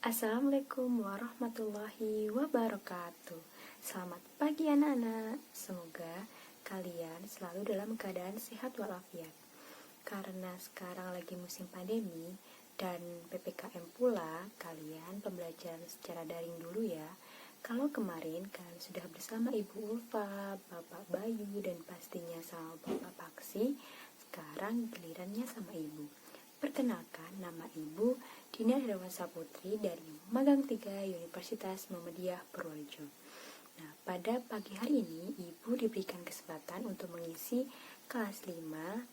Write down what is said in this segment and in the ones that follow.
Assalamualaikum warahmatullahi wabarakatuh. Selamat pagi anak-anak. Semoga kalian selalu dalam keadaan sehat walafiat. Karena sekarang lagi musim pandemi dan PPKM pula, kalian pembelajaran secara daring dulu ya. Kalau kemarin kalian sudah bersama Ibu Ulfa, Bapak Bayu, dan pastinya sama Bapak Paksi, sekarang gilirannya sama Ibu. Perkenalkan, nama Ibu Dina Herwansa Putri dari Magang 3 Universitas Muhammadiyah Purworejo. Nah, pada pagi hari ini Ibu diberikan kesempatan untuk mengisi kelas 5,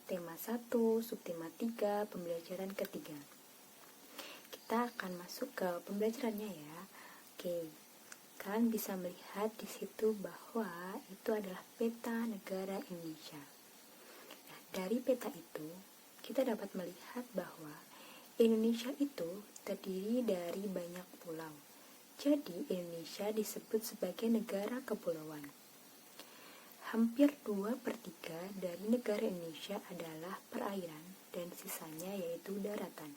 tema 1, subtema 3, pembelajaran ketiga. Kita akan masuk ke pembelajarannya ya. Oke, kalian bisa melihat di situ bahwa itu adalah peta negara Indonesia. Nah, dari peta itu kita dapat melihat bahwa Indonesia itu terdiri dari banyak pulau. Jadi Indonesia disebut sebagai negara kepulauan. Hampir 2/3 dari negara Indonesia adalah perairan dan sisanya yaitu daratan.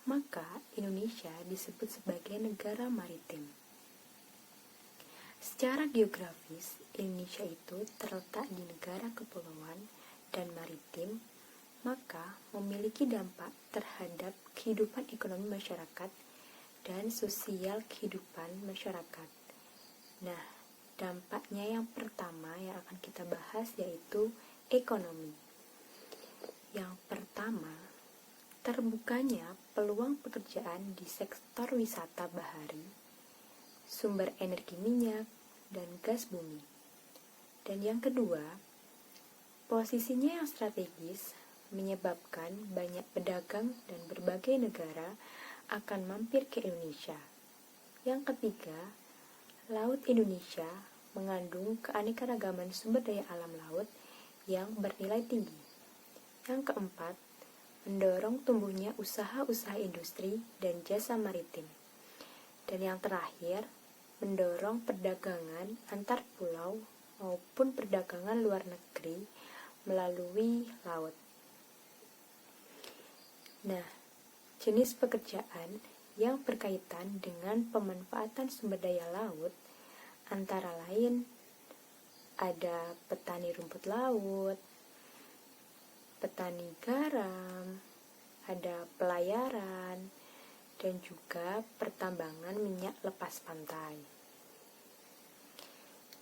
Maka Indonesia disebut sebagai negara maritim. Secara geografis, Indonesia itu terletak di negara kepulauan dan maritim, maka memiliki dampak terhadap kehidupan ekonomi masyarakat dan sosial kehidupan masyarakat. Nah, dampaknya yang pertama yang akan kita bahas yaitu ekonomi. Yang pertama, terbukanya peluang pekerjaan di sektor wisata bahari, sumber energi minyak, dan gas bumi. Dan yang kedua, posisinya yang strategis menyebabkan banyak pedagang dan berbagai negara akan mampir ke Indonesia. Yang ketiga, Laut Indonesia mengandung keanekaragaman sumber daya alam laut yang bernilai tinggi. Yang keempat, mendorong tumbuhnya usaha-usaha industri dan jasa maritim. Dan yang terakhir, mendorong perdagangan antar pulau maupun perdagangan luar negeri melalui laut. Nah, jenis pekerjaan yang berkaitan dengan pemanfaatan sumber daya laut antara lain ada petani rumput laut, petani garam, ada pelayaran, dan juga pertambangan minyak lepas pantai.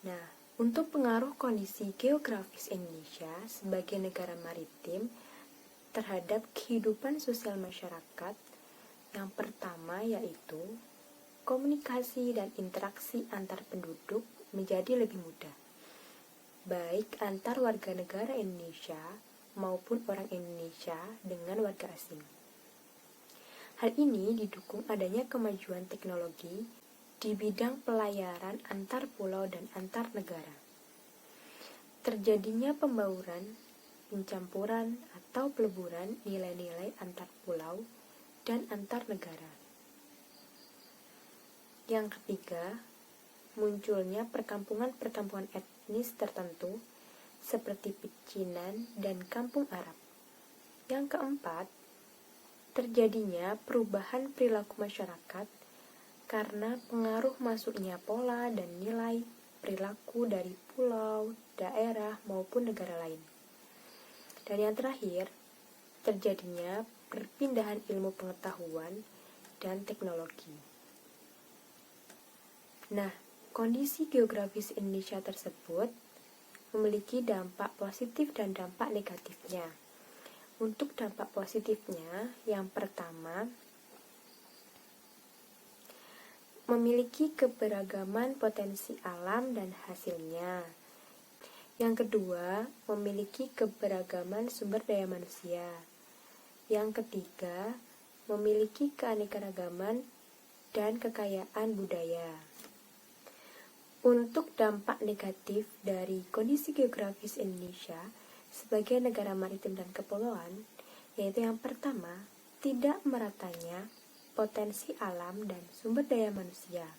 Nah, untuk pengaruh kondisi geografis Indonesia sebagai negara maritim terhadap kehidupan sosial masyarakat, yang pertama yaitu komunikasi dan interaksi antar penduduk menjadi lebih mudah, baik antar warga negara Indonesia maupun orang Indonesia dengan warga asing. Hal ini didukung adanya kemajuan teknologi di bidang pelayaran antar pulau dan antar negara. Terjadinya pembauran, pencampuran atau peleburan nilai-nilai antar pulau dan antar negara. Yang ketiga, munculnya perkampungan-perkampungan etnis tertentu seperti pecinan dan kampung Arab. Yang keempat, terjadinya perubahan perilaku masyarakat karena pengaruh masuknya pola dan nilai perilaku dari pulau, daerah maupun negara lain. Dan yang terakhir, terjadinya perpindahan ilmu pengetahuan dan teknologi. Nah, kondisi geografis Indonesia tersebut memiliki dampak positif dan dampak negatifnya. Untuk dampak positifnya, yang pertama, memiliki keberagaman potensi alam dan hasilnya. Yang kedua, memiliki keberagaman sumber daya manusia. Yang ketiga, memiliki keanekaragaman dan kekayaan budaya. Untuk dampak negatif dari kondisi geografis Indonesia sebagai negara maritim dan kepulauan, yaitu yang pertama, tidak meratanya potensi alam dan sumber daya manusia.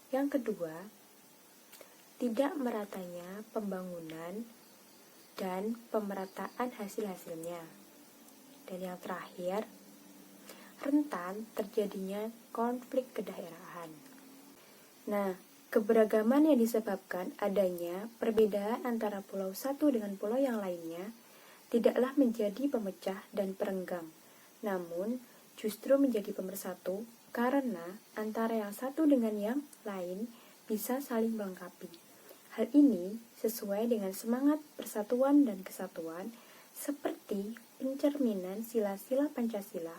Yang kedua, tidak meratanya pembangunan dan pemerataan hasil-hasilnya. Dan yang terakhir, rentan terjadinya konflik kedaerahan. Nah, keberagaman yang disebabkan adanya perbedaan antara pulau satu dengan pulau yang lainnya tidaklah menjadi pemecah dan perenggang, namun justru menjadi pemersatu karena antara yang satu dengan yang lain bisa saling melengkapi. Hal ini sesuai dengan semangat persatuan dan kesatuan seperti pencerminan sila-sila Pancasila,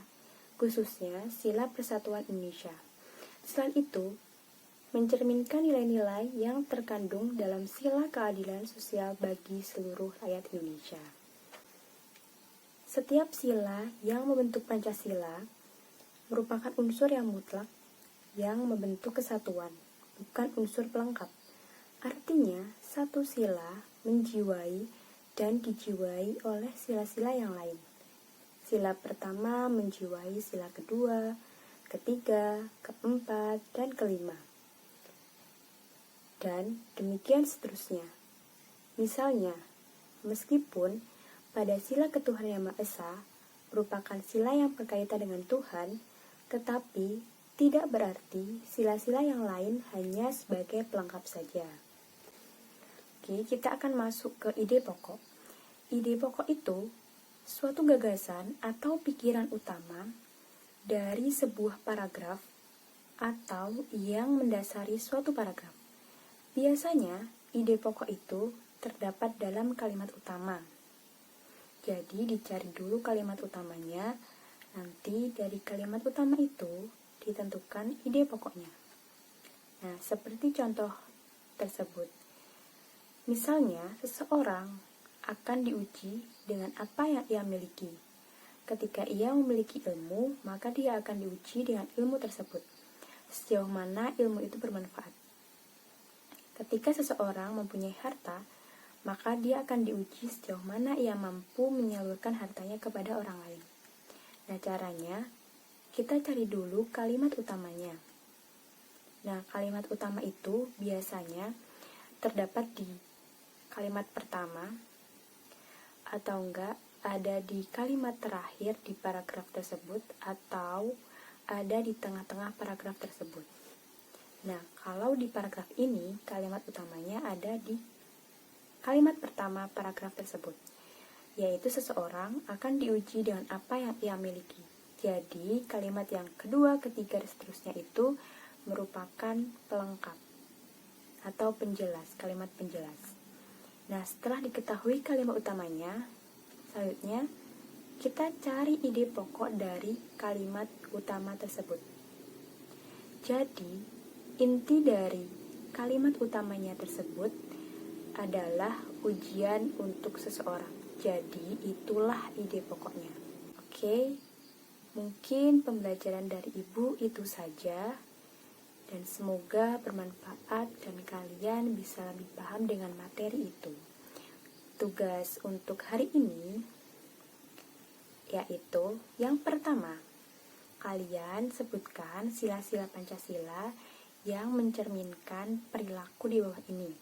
khususnya sila Persatuan Indonesia. Selain itu, mencerminkan nilai-nilai yang terkandung dalam sila keadilan sosial bagi seluruh rakyat Indonesia. Setiap sila yang membentuk Pancasila merupakan unsur yang mutlak yang membentuk kesatuan, bukan unsur pelengkap. Artinya, satu sila menjiwai dan dijiwai oleh sila-sila yang lain. Sila pertama menjiwai sila kedua, ketiga, keempat, dan kelima. Dan demikian seterusnya. Misalnya, meskipun pada sila ketuhanan yang Maha Esa merupakan sila yang berkaitan dengan Tuhan, tetapi tidak berarti sila-sila yang lain hanya sebagai pelengkap saja. Oke, kita akan masuk ke ide pokok. Ide pokok itu suatu gagasan atau pikiran utama dari sebuah paragraf atau yang mendasari suatu paragraf. Biasanya, ide pokok itu terdapat dalam kalimat utama. Jadi, dicari dulu kalimat utamanya, nanti dari kalimat utama itu ditentukan ide pokoknya. Nah, seperti contoh tersebut. Misalnya, seseorang akan diuji dengan apa yang ia miliki. Ketika ia memiliki ilmu, maka dia akan diuji dengan ilmu tersebut. Sejauh mana ilmu itu bermanfaat. Ketika seseorang mempunyai harta, maka dia akan diuji sejauh mana ia mampu menyalurkan hartanya kepada orang lain. Nah, caranya, kita cari dulu kalimat utamanya. Nah, kalimat utama itu biasanya terdapat di kalimat pertama, atau enggak ada di kalimat terakhir di paragraf tersebut, atau ada di tengah-tengah paragraf tersebut. Nah, kalau di paragraf ini, kalimat utamanya ada di kalimat pertama paragraf tersebut, yaitu seseorang akan diuji dengan apa yang ia miliki. Jadi, kalimat yang kedua, ketiga, dan seterusnya itu merupakan pelengkap atau penjelas, kalimat penjelas. Nah, setelah diketahui kalimat utamanya, selanjutnya kita cari ide pokok dari kalimat utama tersebut. Jadi, inti dari kalimat utamanya tersebut adalah ujian untuk seseorang. Jadi, itulah ide pokoknya. Oke, mungkin pembelajaran dari Ibu itu saja. Dan semoga bermanfaat dan kalian bisa lebih paham dengan materi itu. Tugas untuk hari ini yaitu yang pertama, kalian sebutkan sila-sila Pancasila yang mencerminkan perilaku di bawah ini.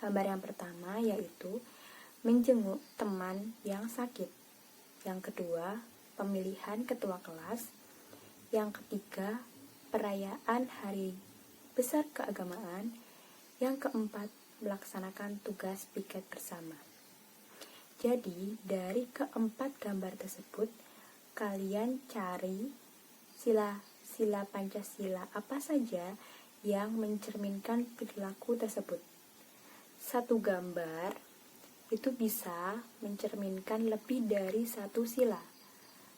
Gambar yang pertama yaitu menjenguk teman yang sakit. Yang kedua, pemilihan ketua kelas. Yang ketiga, perayaan hari besar keagamaan. Yang keempat, melaksanakan tugas piket bersama. Jadi, dari keempat gambar tersebut, kalian cari sila Pancasila apa saja yang mencerminkan perilaku tersebut. Satu gambar itu bisa mencerminkan lebih dari satu sila.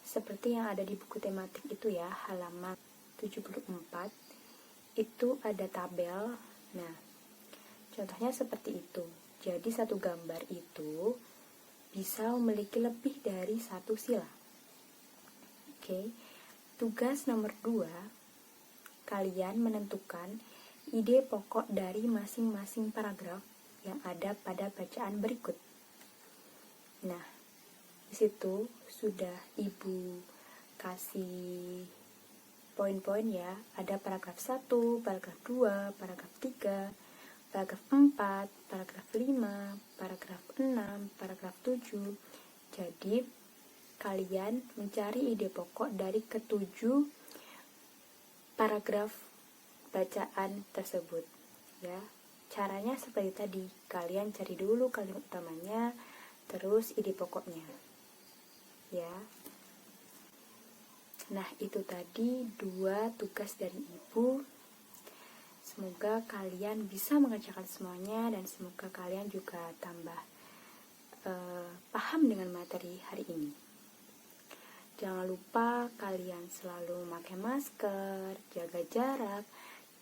Seperti yang ada di buku tematik itu ya, halaman 74, itu ada tabel. Nah, contohnya seperti itu. Jadi satu gambar itu bisa memiliki lebih dari satu sila. Oke. Tugas nomor 2, kalian menentukan ide pokok dari masing-masing paragraf yang ada pada bacaan berikut. Nah, di situ sudah Ibu kasih poin-poin ya. Ada paragraf 1, paragraf 2, paragraf 3, paragraf 4, paragraf 5, paragraf 6, paragraf 7. Jadi, kalian mencari ide pokok dari ketujuh paragraf bacaan tersebut. Ya, caranya seperti tadi, kalian cari dulu kalimat utamanya, terus ide pokoknya. Ya. Nah, itu tadi 2 tugas dari Ibu. Semoga kalian bisa mengerjakan semuanya dan semoga kalian juga tambah paham dengan materi hari ini. Jangan lupa kalian selalu memakai masker, jaga jarak,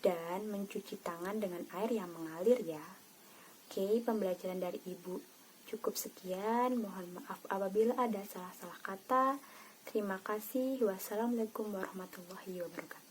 dan mencuci tangan dengan air yang mengalir ya. Oke, pembelajaran dari Ibu cukup sekian. Mohon maaf apabila ada salah-salah kata. Terima kasih. Wassalamualaikum warahmatullahi wabarakatuh.